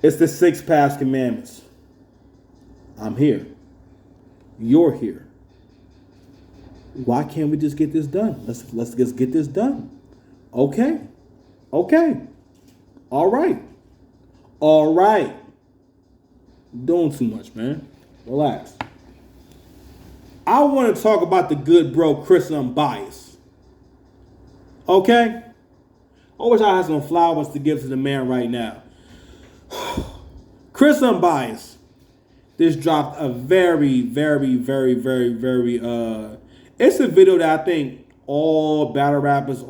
It's the six past commandments. I'm here. You're here. Why can't we just get this done? Let's just get this done. Okay. Okay. All right. All right. Doing too much, man. Relax. I want to talk about the good bro, Chris Unbias. Okay? I wish I had some flowers to give to the man right now. Chris Unbias. This dropped a very, very, very, very, very, it's a video that I think all battle rappers,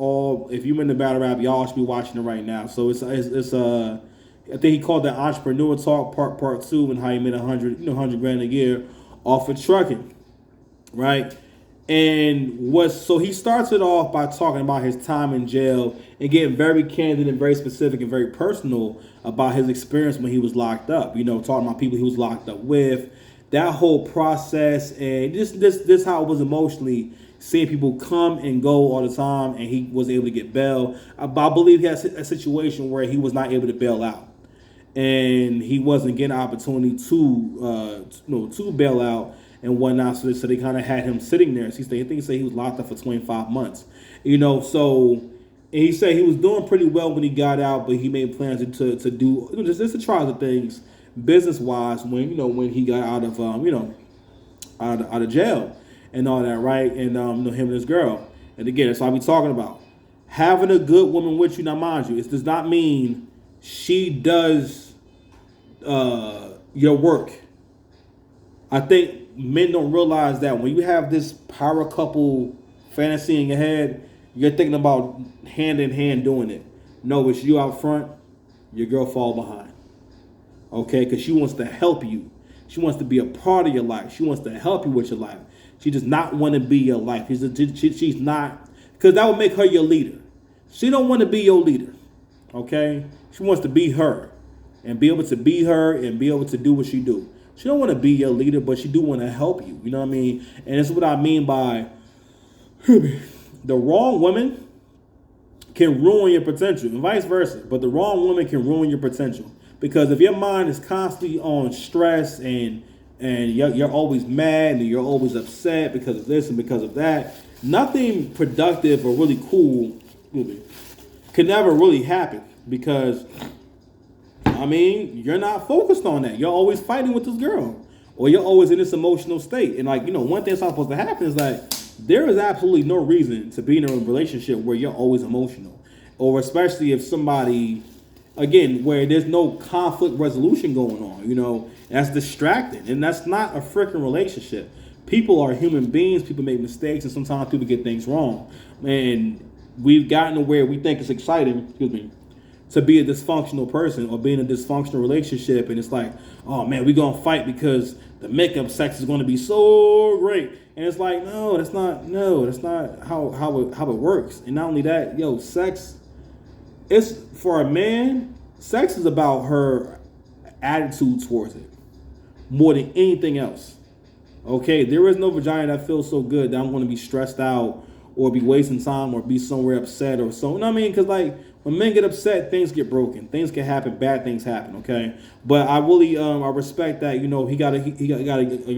if you're in the battle rap, y'all should be watching it right now. So it's I think he called that Entrepreneur Talk Part 2 and how he made 100 grand a year off of trucking, right? And so he starts it off by talking about his time in jail and getting very candid and very specific and very personal about his experience when he was locked up. Talking about people he was locked up with, that whole process, and this how it was emotionally, seeing people come and go all the time, and he was able to get bail. I believe he had a situation where he was not able to bail out, and he wasn't getting an opportunity to bail out and whatnot. So they kind of had him sitting there. I think he said he was locked up for 25 months. And he said he was doing pretty well when he got out, but he made plans to do just to try other things business wise when he got out of out of jail and all that, right? And him and his girl. And again, that's what I be talking about. Having a good woman with you. Now, mind you, it does not mean she does your work. I think men don't realize that when you have this power couple fantasy in your head, you're thinking about hand in hand doing it. No, it's you out front, your girl fall behind. Okay, because she wants to help you. She wants to be a part of your life. She wants to help you with your life. She does not want to be your life. She's not, because that would make her your leader. She don't want to be your leader. Okay, she wants to be her and be able to be her and be able to do what she do. She don't want to be your leader, but she do want to help you. You know what I mean? And that's what I mean by the wrong woman can ruin your potential and vice versa. But the wrong woman can ruin your potential. Because if your mind is constantly on stress and you're always mad and you're always upset because of this and because of that, nothing productive or really cool can never really happen. Because, you're not focused on that. You're always fighting with this girl. Or you're always in this emotional state. And one thing that's not supposed to happen is there is absolutely no reason to be in a relationship where you're always emotional. Or especially if somebody, again, where there's no conflict resolution going on, that's distracting. And that's not a freaking relationship. People are human beings. People make mistakes, and sometimes people get things wrong. And we've gotten to where we think it's exciting, to be a dysfunctional person or be in a dysfunctional relationship. And it's like, oh man, we're going to fight because the makeup sex is going to be so great. And it's like, no, that's not how it works. And not only that, sex, it's for a man, sex is about her attitude towards it more than anything else. Okay, there is no vagina that feels so good that I'm going to be stressed out or be wasting time or be somewhere upset or so. You know what I mean? Because when men get upset, things get broken. Things can happen. Bad things happen. Okay, but I really I respect that. He got a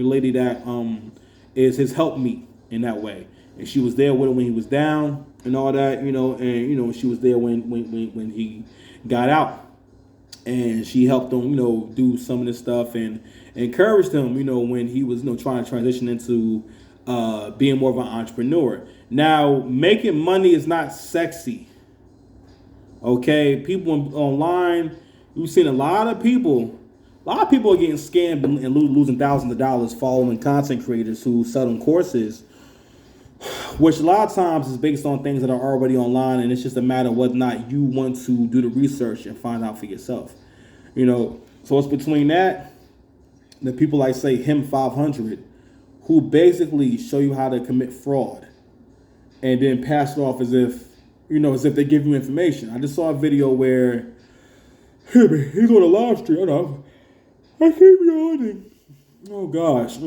lady that is his helpmeet in that way, and she was there with him when he was down and all that. And she was there when he got out, and she helped him do some of this stuff and encouraged him when he was trying to transition into being more of an entrepreneur. Now, making money is not sexy. Okay, people online, you've seen a lot of people are getting scammed and losing thousands of dollars following content creators who sell them courses, which a lot of times is based on things that are already online, and it's just a matter of whether or not you want to do the research and find out for yourself. So it's between that, the people like say Him 500, who basically show you how to commit fraud and then pass it off as if they give you information. I just saw a video where he's on a live stream. I keep yawning. Oh gosh.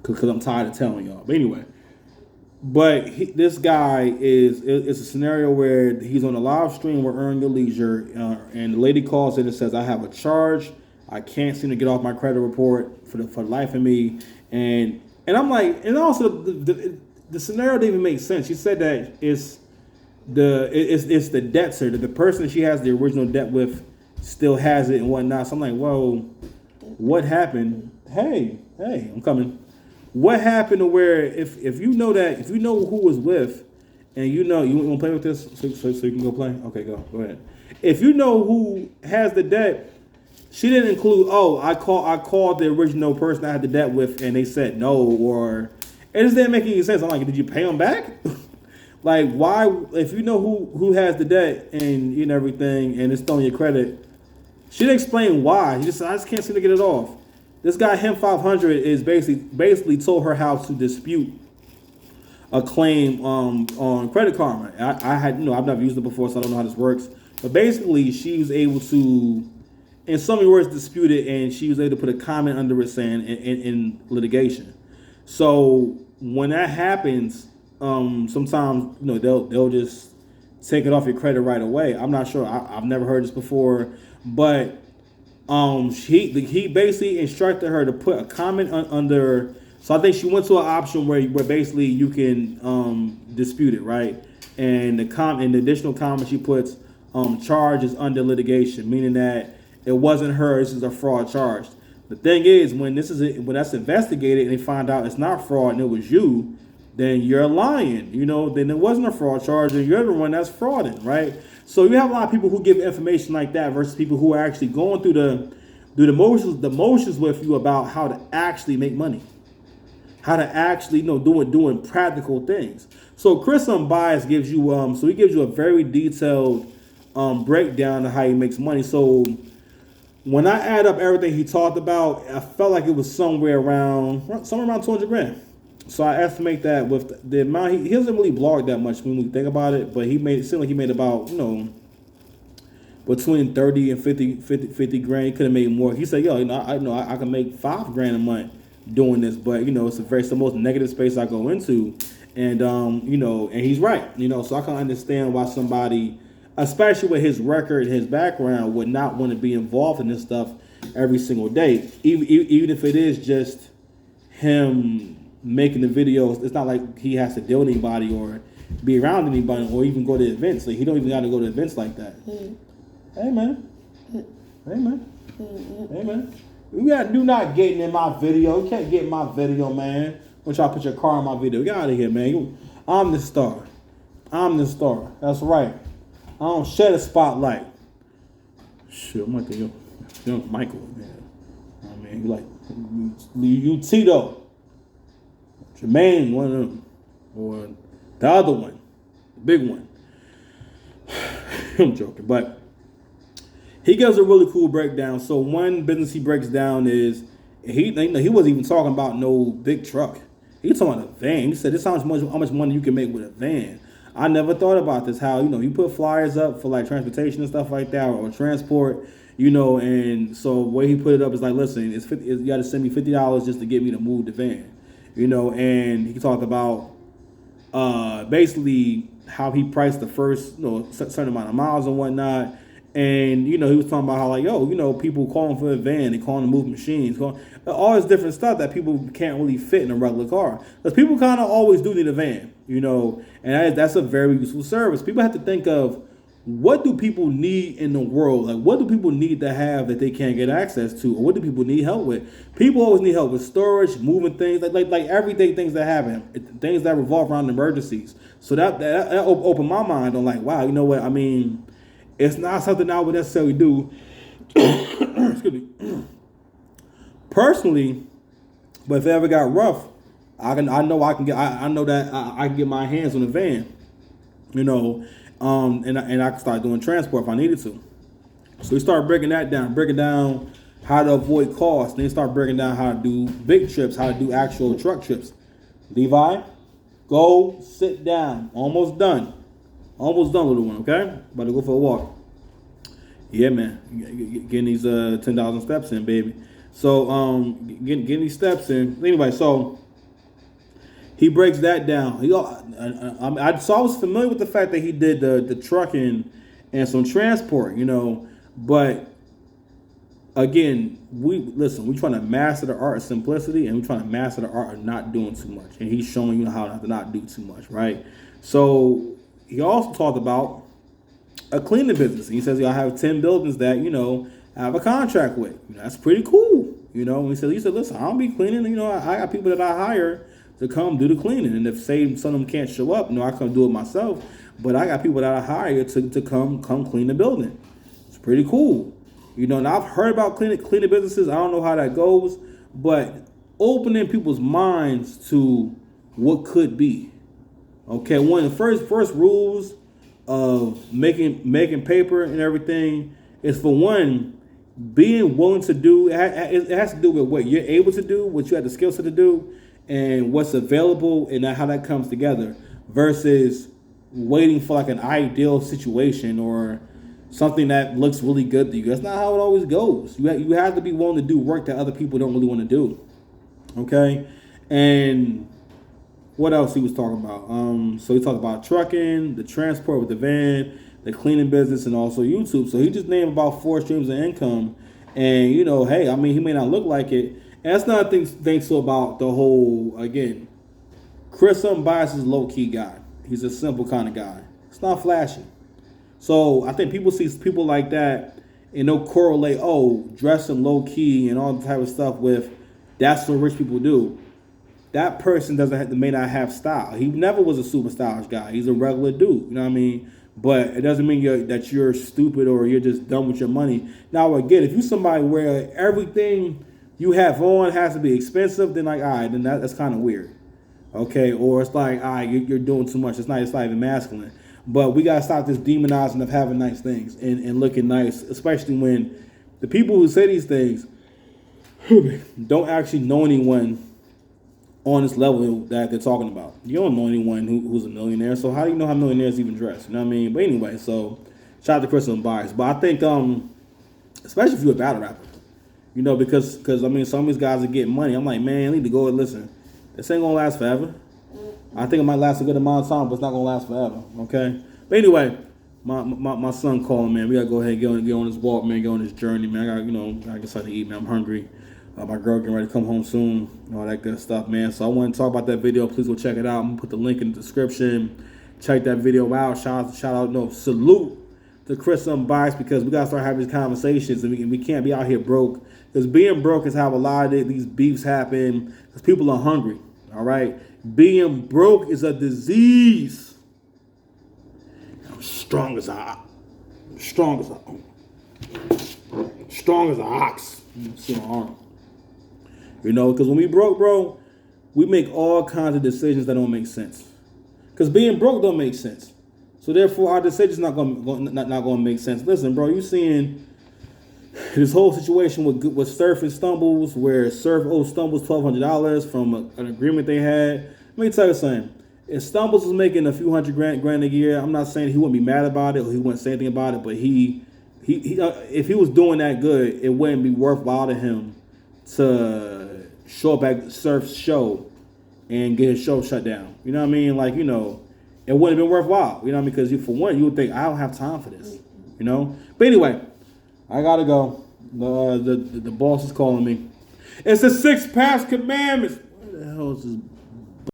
Because I'm tired of telling y'all. But anyway, But this guy is it's a scenario where he's on a live stream with Earn Your Leisure, and the lady calls in and says, "I have a charge. I can't seem to get off my credit report for the life of me." And I'm like, and also the scenario didn't even make sense. She said that it's the debtor, that the person that she has the original debt with still has it and whatnot. So I'm like, whoa, what happened? Hey, I'm coming. What happened to where if you know who was with, and you want to play with this so you can go play? Okay, go ahead. If you know who has the debt, she didn't include, oh, I called the original person I had the debt with and they said no, or it just didn't make any sense. I'm like, did you pay them back? Like, why, if you know who has the debt and everything and it's on your credit, she didn't explain why. She just said, I just can't seem to get it off. This guy, Him 500, is basically told her how to dispute a claim on Credit Karma. I had I've never used it before, so I don't know how this works. But basically, she was able to, in so many words, dispute it, and she was able to put a comment under it saying in litigation. So when that happens, sometimes they'll just take it off your credit right away. I'm not sure. I've never heard this before, but he basically instructed her to put a comment under. So I think she went to an option where basically you can dispute it, right? And the additional comment she puts, charge is under litigation, meaning that it wasn't her. This is a fraud charge. The thing is, when that's investigated and they find out it's not fraud and it was you, then you're lying. Then it wasn't a fraud charge, and you're the one that's frauding, right? So you have a lot of people who give information like that versus people who are actually going through the motions with you about how to actually make money, how to actually doing practical things. So Chris Unbias gives you he gives you a very detailed breakdown of how he makes money. So when I add up everything he talked about, I felt like it was somewhere around 200 grand. So I estimate that with the amount, he doesn't really blog that much when we think about it, but it seemed like he made about, between 30 and 50 grand. He could have made more. He said, yo, I can make $5 grand a month doing this, but it's the most negative space I go into. And, and he's right, so I can understand why somebody, especially with his record, his background, would not want to be involved in this stuff every single day. Even if it is just him making the videos. It's not like he has to deal with anybody or be around anybody or even go to events. Like, he don't even got to go to events like that. Mm. Hey man. Hey man. Hey man. Do not get in my video. You can't get in my video, man. Don't try to put your car in my video. Get out of here, man. I'm the star. That's right. I don't share the spotlight. Shit, I'm like the young Michael, man. I mean, you Tito. Jermaine, one of them, or the other one, the big one. I'm joking, but he gives a really cool breakdown. So one business he breaks down is he wasn't even talking about no big truck. He was talking about a van. He said, "This is how much money you can make with a van." I never thought about this. How you put flyers up for like transportation and stuff like that, or transport. And so the way he put it up is like, listen, you got to send me $50 just to get me to move the van. And he talked about basically how he priced the first, certain amount of miles and whatnot. And, he was talking about how, like, people calling for a van, they calling to move machines, all this different stuff that people can't really fit in a regular car. Because people kind of always do need a van, and that's a very useful service. People have to think of, what do people need in the world? Like, what do people need to have that they can't get access to? Or what do people need help with? People always need help with storage, moving things, like everyday things that happen, things that revolve around emergencies. So that opened my mind on like, wow, you know what? I mean, it's not something I would necessarily do excuse me, personally, but if it ever got rough, I know that I can get my hands on a van, and I can start doing transport if I needed to. So we start breaking down how to avoid costs. Then start breaking down how to do big trips, how to do actual truck trips. Levi, go sit down. Almost done, little one. Okay, about to go for a walk. Yeah, man, getting these 10,000 steps in, baby. So getting these steps in. Anyway, so He breaks that down. So I was familiar with the fact that he did the trucking and some transport, but again, we trying to master the art of simplicity, and we trying to master the art of not doing too much. And he's showing you how to not do too much, right? So he also talked about a cleaning business. And he says, I have 10 buildings that, I have a contract with. That's pretty cool. And he said, listen, I don't be cleaning. I got people that I hire to come do the cleaning. And if say some of them can't show up, I come do it myself. But I got people that I hire to come clean the building. It's pretty cool. And I've heard about cleaning businesses. I don't know how that goes, but opening people's minds to what could be. Okay, one of the first rules of making paper and everything is, for one, being willing to do. It has to do with what you're able to do, what you have the skill set to do, and what's available, and how that comes together, versus waiting for like an ideal situation or something that looks really good to you. That's not how it always goes. You have to be willing to do work that other people don't really want to do. Okay? And what else he was talking about? So he talked about trucking, the transport with the van, the cleaning business, and also YouTube. So he just named about 4 streams of income. And, hey, he may not look like it. And that's another thing too about the whole, again, Chris Unbias is a low-key guy. He's a simple kind of guy. It's not flashy. So I think people see people like that and they'll correlate, dressing low key and all the type of stuff with that's what rich people do. That person may not have style. He never was a super stylish guy. He's a regular dude. You know what I mean? But it doesn't mean that you're stupid or you're just done with your money. Now again, if you're somebody where everything you have on has to be expensive, then all right, then that's kind of weird. Okay, or it's like, all right, you're doing too much. It's not even masculine. But we got to stop this demonizing of having nice things and looking nice, especially when the people who say these things don't actually know anyone on this level that they're talking about. You don't know anyone who's a millionaire, so how do you know how millionaires even dress? You know what I mean? But anyway, so shout out to Chris Unbias. But I think, especially if you're a battle rapper, because some of these guys are getting money. I'm like, man, I need to go and listen. This ain't going to last forever. I think it might last a good amount of time, but it's not gonna last forever. Okay. But anyway, my son calling, man. We gotta go ahead and get on this walk, man. Get on this journey, man. I get something to eat, man. I'm hungry. My girl getting ready to come home soon. All that good stuff, man. So I want to talk about that video. Please go check it out. I'm gonna put the link in the description. Check that video out. Salute to Chris Unbiased, because we gotta start having these conversations, and we can't be out here broke. Because being broke is how a lot of these beefs happen. Because people are hungry. All right. Being broke is a disease. I'm strong as an ox. See my arm. Because when we broke, bro, we make all kinds of decisions that don't make sense. Because being broke don't make sense. So therefore, our decisions not gonna make sense. Listen, bro, you seeing this whole situation with Surf and Stumbles, where Surf owed Stumbles $1,200 from an agreement they had. Let me tell you something. If Stumbles was making a few $100,000 a year, I'm not saying he wouldn't be mad about it or he wouldn't say anything about it, but he if he was doing that good, it wouldn't be worthwhile to him to show up at Surf's show and get his show shut down. You know what I mean? Like, it wouldn't have been worthwhile. You know what I mean? Because for one, you would think, I don't have time for this. But anyway, I gotta go. The boss is calling me. It's the 6 past commandments. What the hell is this?